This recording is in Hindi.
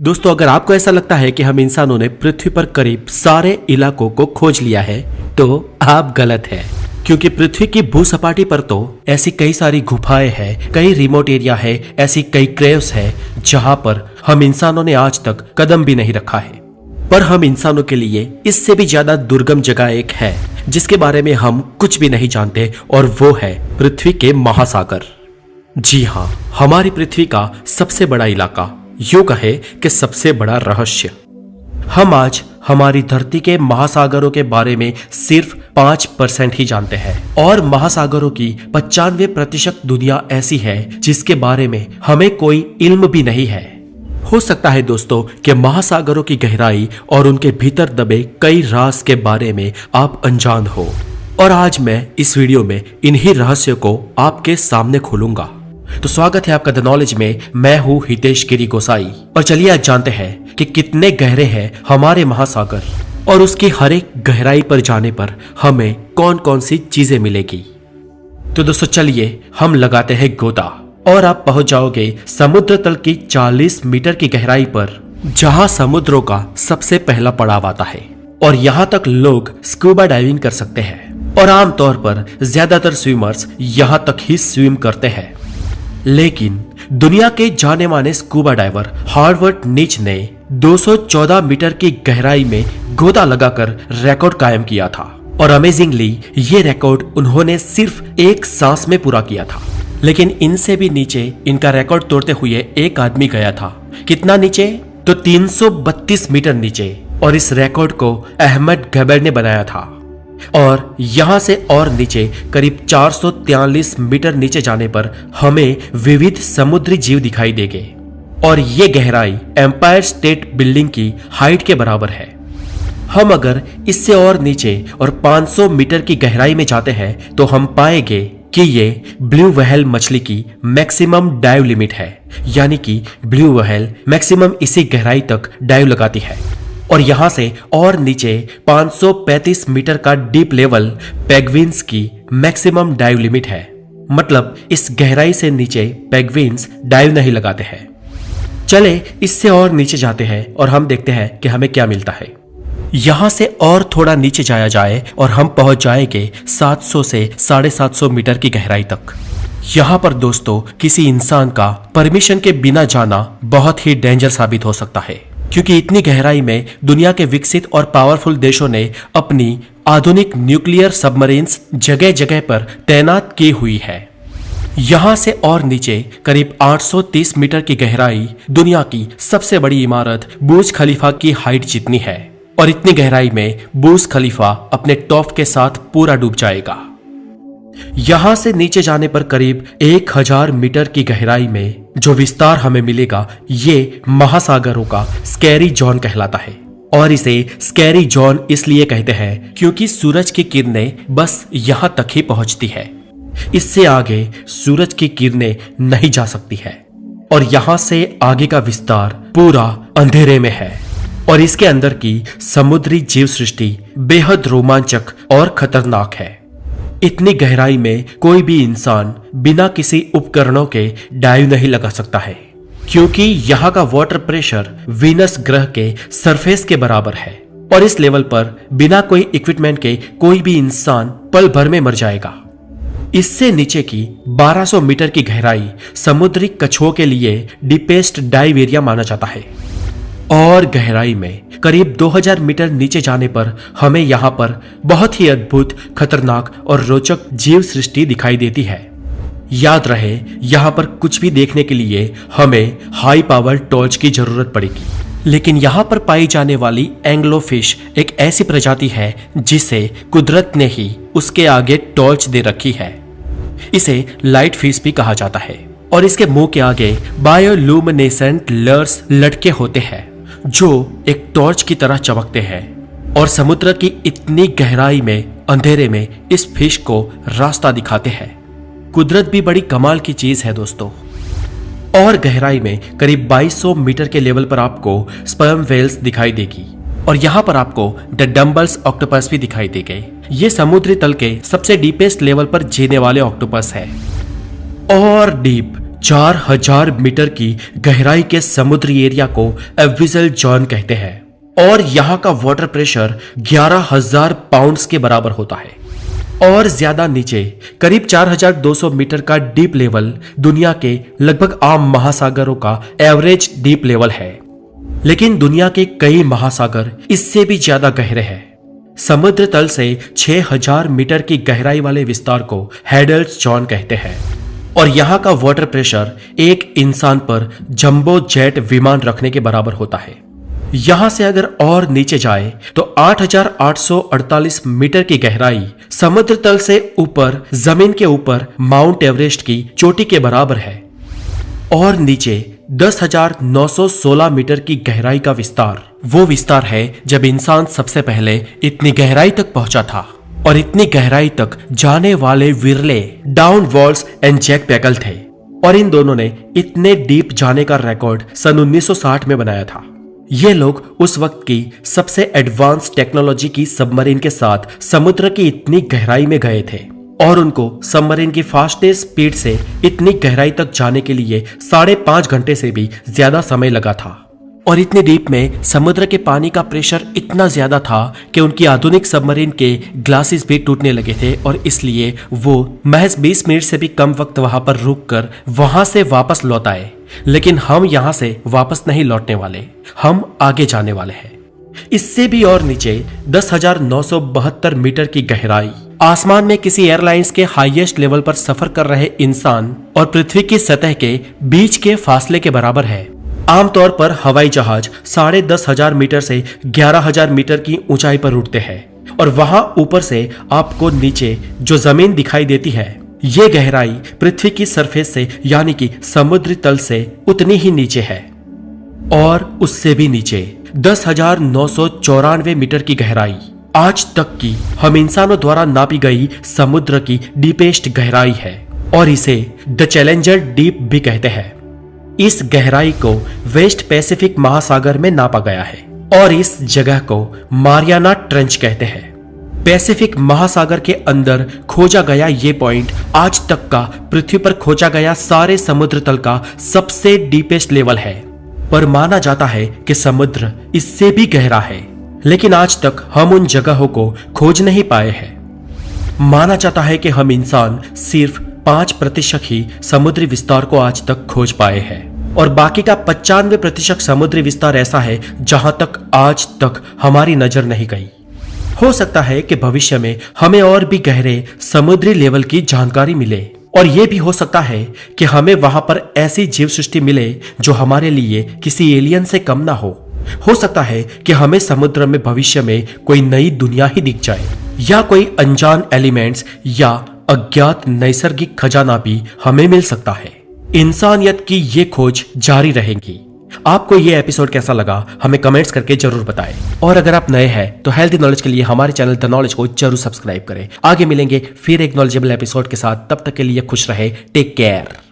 दोस्तों, अगर आपको ऐसा लगता है कि हम इंसानों ने पृथ्वी पर करीब सारे इलाकों को खोज लिया है तो आप गलत हैं, क्योंकि पृथ्वी की भूसपाटी पर तो ऐसी कई सारी गुफाएं हैं, कई रिमोट एरिया है, ऐसी कई क्रेव्स है जहां पर हम इंसानों ने आज तक कदम भी नहीं रखा है। पर हम इंसानों के लिए इससे भी ज्यादा दुर्गम जगह एक है जिसके बारे में हम कुछ भी नहीं जानते, और वो है पृथ्वी के महासागर। जी हाँ, हमारी पृथ्वी का सबसे बड़ा इलाका, यूं कहे कि सबसे बड़ा रहस्य। हम आज हमारी धरती के महासागरों के बारे में सिर्फ 5% ही जानते हैं, और महासागरों की 95% दुनिया ऐसी है जिसके बारे में हमें कोई इल्म भी नहीं है। हो सकता है दोस्तों कि महासागरों की गहराई और उनके भीतर दबे कई राज के बारे में आप अनजान हो, और आज मैं इस वीडियो में इन्हीं रहस्यों को आपके सामने खोलूंगा। तो स्वागत है आपका द नॉलेज में। मैं हूं हितेश गिरी गोसाई, और चलिए आज जानते हैं कि कितने गहरे हैं हमारे महासागर, और उसकी हर एक गहराई पर जाने पर हमें कौन कौन सी चीजें मिलेगी। तो दोस्तों चलिए हम लगाते हैं गोता, और आप पहुंच जाओगे समुद्र तल की 40 मीटर की गहराई पर, जहां समुद्रों का सबसे पहला पड़ाव आता है। और यहां तक लोग स्कूबा डाइविंग कर सकते हैं, और आमतौर पर ज्यादातर स्विमर्स यहां तक ही स्विम करते हैं। लेकिन दुनिया के जाने माने स्कूबा डाइवर हार्वर्ड नीच ने 214 मीटर की गहराई में गोता लगाकर रिकॉर्ड कायम किया था, और अमेजिंगली ये रिकॉर्ड उन्होंने सिर्फ एक सांस में पूरा किया था। लेकिन इनसे भी नीचे इनका रिकॉर्ड तोड़ते हुए एक आदमी गया था। कितना नीचे? तो 332 मीटर नीचे, और इस रिकॉर्ड को अहमद गबर ने बनाया था। और यहां से और नीचे करीब 443 मीटर नीचे जाने पर हमें विविध समुद्री जीव दिखाई देंगे, और ये गहराई एम्पायर स्टेट बिल्डिंग की हाइट के बराबर है। हम अगर इससे और नीचे और 500 मीटर की गहराई में जाते हैं तो हम पाएंगे कि ये ब्लू व्हेल मछली की मैक्सिमम डाइव लिमिट है, यानी कि ब्लू व्हेल मैक्सिमम इसी गहराई तक डाइव लगाती है। और यहां से और नीचे 535 मीटर का डीप लेवल पेंगुइन्स की मैक्सिमम डाइव लिमिट है। मतलब इस गहराई से नीचे पेंगुइन्स डाइव नहीं लगाते हैं। चले इससे और नीचे जाते हैं और हम देखते हैं कि हमें क्या मिलता है। यहां से और थोड़ा नीचे जाया जाए और हम पहुंच जाएंगे 700 से 750 मीटर की गहराई तक। यहां पर दोस्तों किसी इंसान का परमिशन के बिना जाना बहुत ही डेंजर साबित हो सकता है, क्योंकि इतनी गहराई में दुनिया के विकसित और पावरफुल देशों ने अपनी आधुनिक न्यूक्लियर सबमरीन्स जगह जगह पर तैनात की हुई है। यहां से और नीचे करीब 830 मीटर की गहराई दुनिया की सबसे बड़ी इमारत बुर्ज खलीफा की हाइट जितनी है, और इतनी गहराई में बुर्ज खलीफा अपने टॉप के साथ पूरा डूब जाएगा। यहां से नीचे जाने पर करीब 1000 मीटर की गहराई में जो विस्तार हमें मिलेगा, ये महासागरों का स्कैरी जोन कहलाता है। और इसे स्कैरी जोन इसलिए कहते हैं क्योंकि सूरज की किरणें बस यहां तक ही पहुंचती है, इससे आगे सूरज की किरणें नहीं जा सकती है। और यहां से आगे का विस्तार पूरा अंधेरे में है, और इसके अंदर की समुद्री जीव सृष्टि बेहद रोमांचक और खतरनाक है। इतनी गहराई में कोई भी इंसान बिना किसी उपकरणों के डाइव नहीं लगा सकता है, क्योंकि यहाँ का वाटर प्रेशर वीनस ग्रह के सरफेस के बराबर है, और इस लेवल पर बिना कोई इक्विपमेंट के कोई भी इंसान पल भर में मर जाएगा। इससे नीचे की 1200 मीटर की गहराई समुद्री कछुओं के लिए डीपेस्ट डाइव एरिया माना जाता है। और गहराई में करीब 2000 मीटर नीचे जाने पर हमें यहाँ पर बहुत ही अद्भुत, खतरनाक और रोचक जीव सृष्टि दिखाई देती है। याद रहे, यहाँ पर कुछ भी देखने के लिए हमें हाई पावर टॉर्च की जरूरत पड़ेगी। लेकिन यहाँ पर पाई जाने वाली एंग्लोफिश एक ऐसी प्रजाति है जिसे कुदरत ने ही उसके आगे टॉर्च दे रखी है। इसे लाइट फिश भी कहा जाता है, और इसके मुंह के आगे बायोलुमिनेसेंट लर्स लटके होते हैं जो एक टॉर्च की तरह चमकते हैं, और समुद्र की इतनी गहराई में अंधेरे में इस फिश को रास्ता दिखाते हैं। कुदरत भी बड़ी कमाल की चीज है दोस्तों। और गहराई में करीब 2200 मीटर के लेवल पर आपको स्पर्म वेल्स दिखाई देगी, और यहाँ पर आपको द डम्बल्स ऑक्टोपस भी दिखाई देंगे। ये समुद्री तल के सबसे डीपेस्ट लेवल पर जीने वाले ऑक्टोपस है। और डीप 4000 मीटर की गहराई के समुद्री एरिया को एबिसल जोन कहते हैं और यहाँ का वाटर प्रेशर 11,000 पाउंड्स के बराबर होता है। और ज्यादा नीचे करीब 4200 मीटर का डीप लेवल दुनिया के लगभग आम महासागरों का एवरेज डीप लेवल है। लेकिन दुनिया के कई महासागर इससे भी ज्यादा गहरे हैं। समुद्र तल से 6000 मीटर की गहराई वाले विस्तार को हैडल्स जोन कहते हैं और यहाँ का वाटर प्रेशर एक इंसान पर जंबो जेट विमान रखने के बराबर होता है। यहां से अगर और नीचे जाए तो 8848 मीटर की गहराई समुद्र तल से ऊपर जमीन के ऊपर माउंट एवरेस्ट की चोटी के बराबर है। और नीचे 10,916 मीटर की गहराई का विस्तार वो विस्तार है जब इंसान सबसे पहले इतनी गहराई तक पहुंचा था। और इतनी गहराई तक जाने वाले विरले डाउन वॉल्स एंड जैक पैकल थे और इन दोनों ने इतने डीप जाने का रिकॉर्ड सन 1960 में बनाया था। ये लोग उस वक्त की सबसे एडवांस टेक्नोलॉजी की सबमरीन के साथ समुद्र की इतनी गहराई में गए थे और उनको सबमरीन की फास्टेस्ट स्पीड से इतनी गहराई तक जाने के लिए 5.5 घंटे से भी ज्यादा समय लगा था। और इतनी डीप में समुद्र के पानी का प्रेशर इतना ज्यादा था कि उनकी आधुनिक सबमरीन के ग्लासेस भी टूटने लगे थे और इसलिए वो महज 20 मिनट से भी कम वक्त वहां पर रुककर वहां से वापस लौट आए। लेकिन हम यहां से वापस नहीं लौटने वाले, हम आगे जाने वाले हैं। इससे भी और नीचे 10,972 मीटर की गहराई आसमान में किसी एयरलाइंस के हाईएस्ट लेवल पर सफर कर रहे इंसान और पृथ्वी की सतह के बीच के फासले के बराबर है। आमतौर पर हवाई जहाज 10,500 मीटर से 11,000 मीटर की ऊंचाई पर उड़ते हैं और वहां ऊपर से आपको नीचे जो जमीन दिखाई देती है ये गहराई पृथ्वी की सरफेस से यानी कि समुद्री तल से उतनी ही नीचे है। और उससे भी नीचे 10,994 मीटर की गहराई आज तक की हम इंसानों द्वारा नापी गई समुद्र की डीपेस्ट गहराई है और इसे द चैलेंजर डीप भी कहते हैं। इस गहराई को वेस्ट पैसिफिक महासागर में नापा गया है और इस जगह को मारियाना ट्रेंच कहते हैं। पैसिफिक महासागर के अंदर खोजा गया ये पॉइंट आज तक का पृथ्वी पर खोजा गया सारे समुद्र तल का सबसे डीपेस्ट लेवल है। पर माना जाता है कि समुद्र इससे भी गहरा है, लेकिन आज तक हम उन जगहों को खोज नहीं पाए हैं। माना जाता है कि हम इंसान सिर्फ 5% ही समुद्री विस्तार को आज तक खोज पाए हैं और बाकी का 95% समुद्री विस्तार ऐसा है जहां तक आज तक हमारी नजर नहीं गई। हो सकता है कि भविष्य में हमें और भी गहरे समुद्री लेवल की जानकारी मिले और यह भी हो सकता है कि हमें वहां पर ऐसी जीव सृष्टि मिले जो हमारे लिए किसी एलियन से कम ना हो सकता है कि हमें समुद्र में भविष्य में कोई नई दुनिया ही दिख जाए या कोई अनजान एलिमेंट्स या अज्ञात नैसर्गिक खजाना भी हमें मिल सकता है। इंसानियत की ये खोज जारी रहेगी। आपको ये एपिसोड कैसा लगा हमें कमेंट्स करके जरूर बताएं और अगर आप नए हैं तो हेल्थी नॉलेज के लिए हमारे चैनल द नॉलेज को जरूर सब्सक्राइब करें। आगे मिलेंगे फिर एक नॉलेजेबल एपिसोड के साथ, तब तक के लिए खुश रहे, टेक केयर।